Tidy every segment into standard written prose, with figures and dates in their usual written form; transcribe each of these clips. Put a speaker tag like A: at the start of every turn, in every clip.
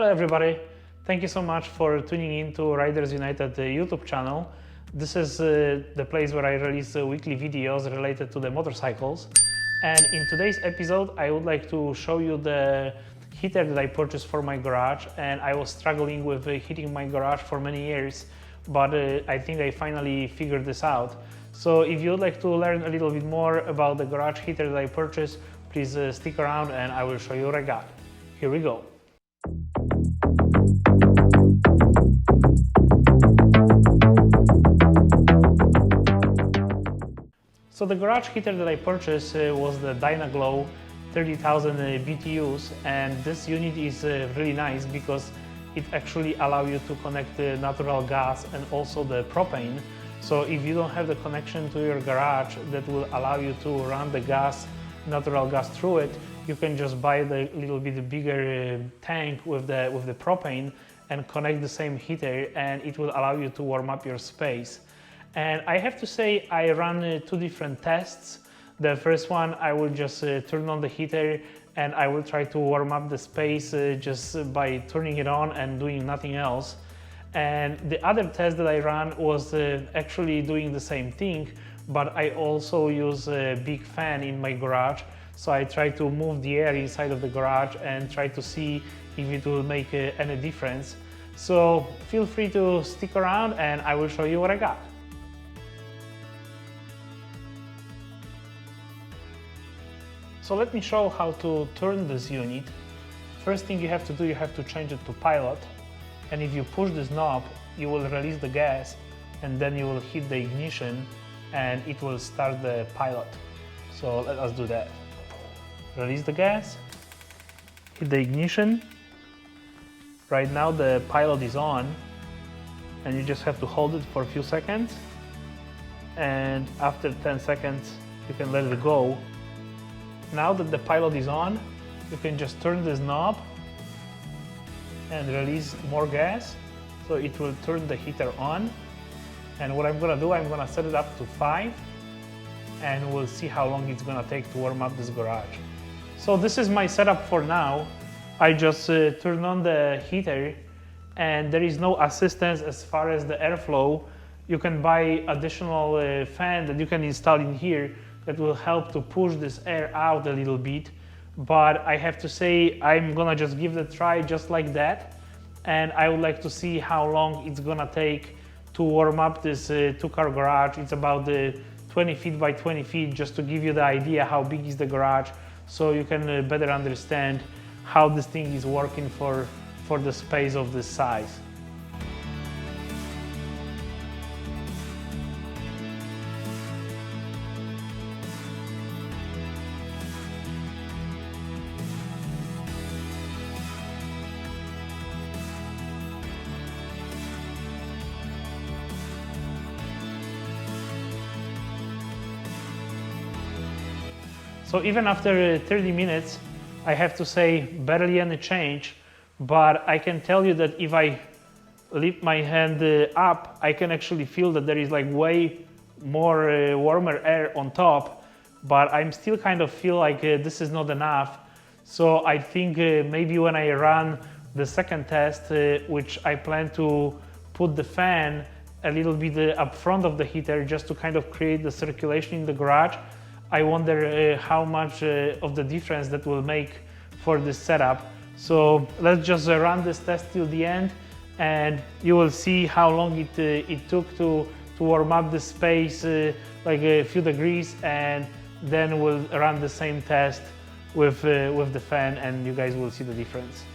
A: Hello everybody, thank you so much for tuning in to Riders United YouTube channel. This is the place where I release weekly videos related to the motorcycles. And in today's episode I would like to show you the heater that I purchased for my garage. And I was struggling with heating my garage for many years, but I think I finally figured this out. So if you would like to learn a little bit more about the garage heater that I purchased, please stick around and I will show you what I got. Here we go. So the garage heater that I purchased was the Dynaglow 30,000 BTUs, and this unit is really nice because it actually allows you to connect the natural gas and also the propane. So if you don't have the connection to your garage that will allow you to run the natural gas through it, you can just buy the little bit bigger tank with the propane and connect the same heater, and it will allow you to warm up your space. And I have to say, I ran two different tests. The first one, I will just turn on the heater and I will try to warm up the space just by turning it on and doing nothing else. And the other test that I ran was actually doing the same thing, but I also use a big fan in my garage. So I try to move the air inside of the garage and try to see if it will make any difference. So feel free to stick around and I will show you what I got. So let me show how to turn this unit. First thing you have to do, you have to change it to pilot. And if you push this knob, you will release the gas and then you will hit the ignition and it will start the pilot. So let us do that. Release the gas, hit the ignition. Right now the pilot is on and you just have to hold it for a few seconds. And after 10 seconds, you can let it go. Now that the pilot is on, you can just turn this knob and release more gas. So it will turn the heater on. And what I'm gonna do, I'm gonna set it up to 5 and we'll see how long it's gonna take to warm up this garage. So this is my setup for now. I just turn on the heater and there is no assistance as far as the airflow. You can buy additional fan that you can install in here that will help to push this air out a little bit. But I have to say, I'm gonna just give it a try just like that. And I would like to see how long it's gonna take to warm up this two-car garage. It's about 20 feet by 20 feet, just to give you the idea how big is the garage, so you can better understand how this thing is working for the space of this size. So even after 30 minutes, I have to say barely any change, but I can tell you that if I lift my hand up, I can actually feel that there is like way more warmer air on top, but I'm still kind of feel like this is not enough. So I think maybe when I run the second test, which I plan to put the fan a little bit up front of the heater just to kind of create the circulation in the garage, I wonder how much of the difference that will make for this setup. So let's just run this test till the end and you will see how long it took to warm up the space like a few degrees, and then we'll run the same test with the fan and you guys will see the difference.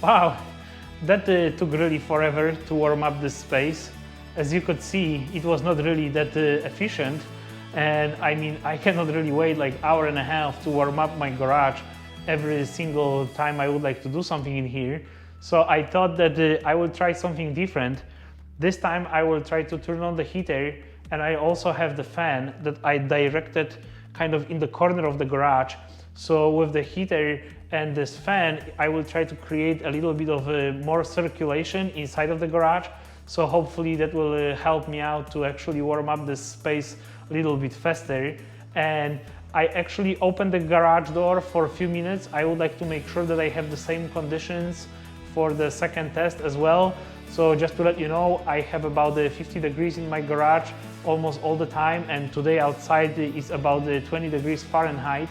A: Wow, that took really forever to warm up this space. As you could see, it was not really that efficient. And I mean, I cannot really wait like hour and a half to warm up my garage. every single time I would like to do something in here. So I thought that I will try something different. This time I will try to turn on the heater, and I also have the fan that I directed kind of in the corner of the garage. So with the heater and this fan, I will try to create a little bit of more circulation inside of the garage. So hopefully that will help me out to actually warm up this space a little bit faster. And I actually opened the garage door for a few minutes. I would like to make sure that I have the same conditions for the second test as well. So just to let you know, I have about 50 degrees in my garage almost all the time, and today outside is about 20 degrees Fahrenheit.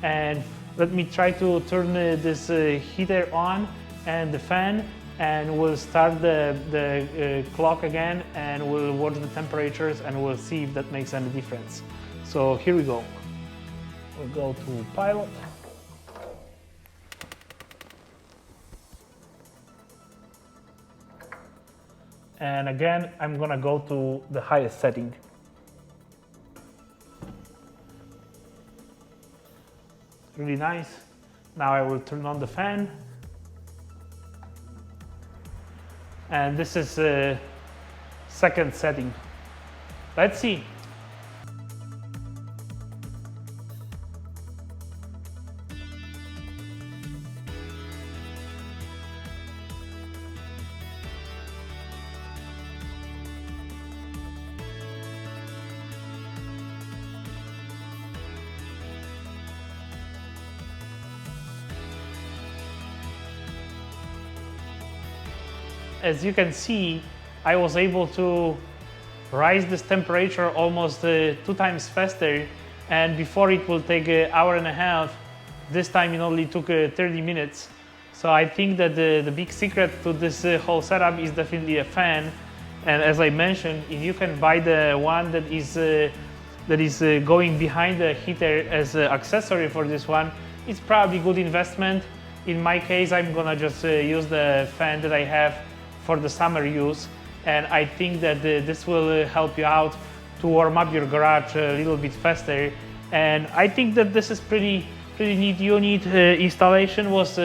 A: And let me try to turn this heater on and the fan, and we'll start the clock again, and we'll watch the temperatures and we'll see if that makes any difference. So here we go. We'll go to pilot. And again, I'm gonna go to the highest setting. Really nice. Now I will turn on the fan. And this is the second setting. Let's see. As you can see, I was able to rise this temperature almost 2 times faster, and before it will take an hour and a half, this time it only took 30 minutes. So I think that the big secret to this whole setup is definitely a fan. And as I mentioned, if you can buy the one that is going behind the heater as an accessory for this one, it's probably good investment. In my case, I'm gonna just use the fan that I have for the summer use, and I think that this will help you out to warm up your garage a little bit faster. And I think that this is pretty neat unit. Installation was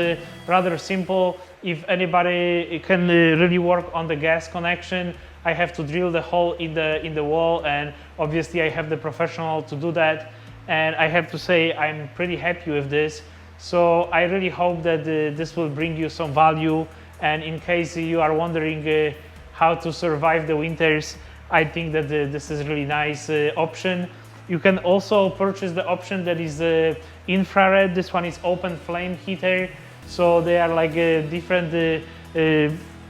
A: rather simple. If anybody can really work on the gas connection, I have to drill the hole in the wall, and obviously I have the professional to do that. And I have to say I'm pretty happy with this. So I really hope that this will bring you some value. And in case you are wondering how to survive the winters, I think that this is a really nice option. You can also purchase the option that is infrared. This one is open flame heater. So they are like different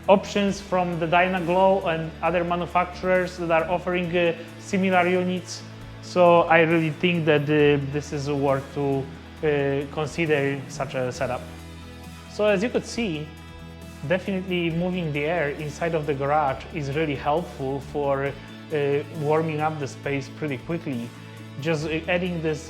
A: options from the Dynaglow and other manufacturers that are offering similar units. So I really think that this is worth to consider such a setup. So as you could see, definitely moving the air inside of the garage is really helpful for warming up the space pretty quickly. Just adding this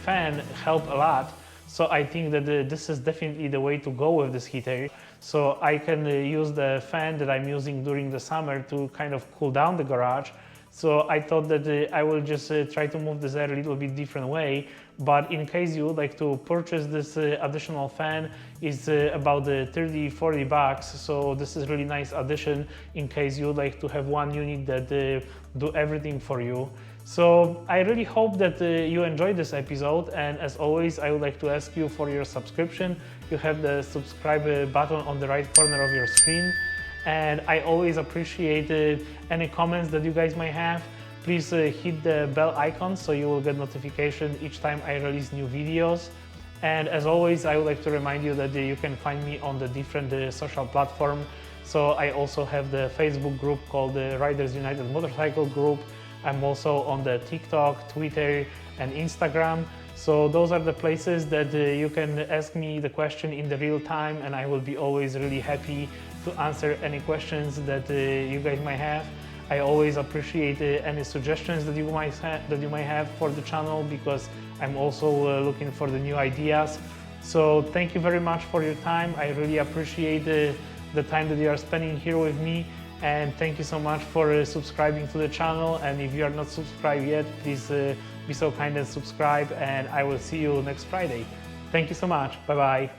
A: fan helped a lot. So I think that this is definitely the way to go with this heater. So I can use the fan that I'm using during the summer to kind of cool down the garage. So I thought that I will just try to move this air a little bit different way. But in case you would like to purchase this additional fan, it's about 30-40 bucks. So this is really nice addition in case you would like to have one unit that do everything for you. So I really hope that you enjoyed this episode, and as always I would like to ask you for your subscription. You have the subscribe button on the right corner of your screen, and I always appreciate any comments that you guys might have. Please hit the bell icon so you will get notification each time I release new videos. And as always, I would like to remind you that you can find me on the different social platforms. So I also have the Facebook group called the Riders United Motorcycle Group. I'm also on the TikTok, Twitter, and Instagram. So those are the places that you can ask me the question in the real time, and I will be always really happy to answer any questions that you guys might have. I always appreciate any suggestions that you might have for the channel, because I'm also looking for the new ideas. So thank you very much for your time. I really appreciate the time that you are spending here with me, and thank you so much for subscribing to the channel. And if you are not subscribed yet, please be so kind and subscribe, and I will see you next Friday. Thank you so much. Bye bye.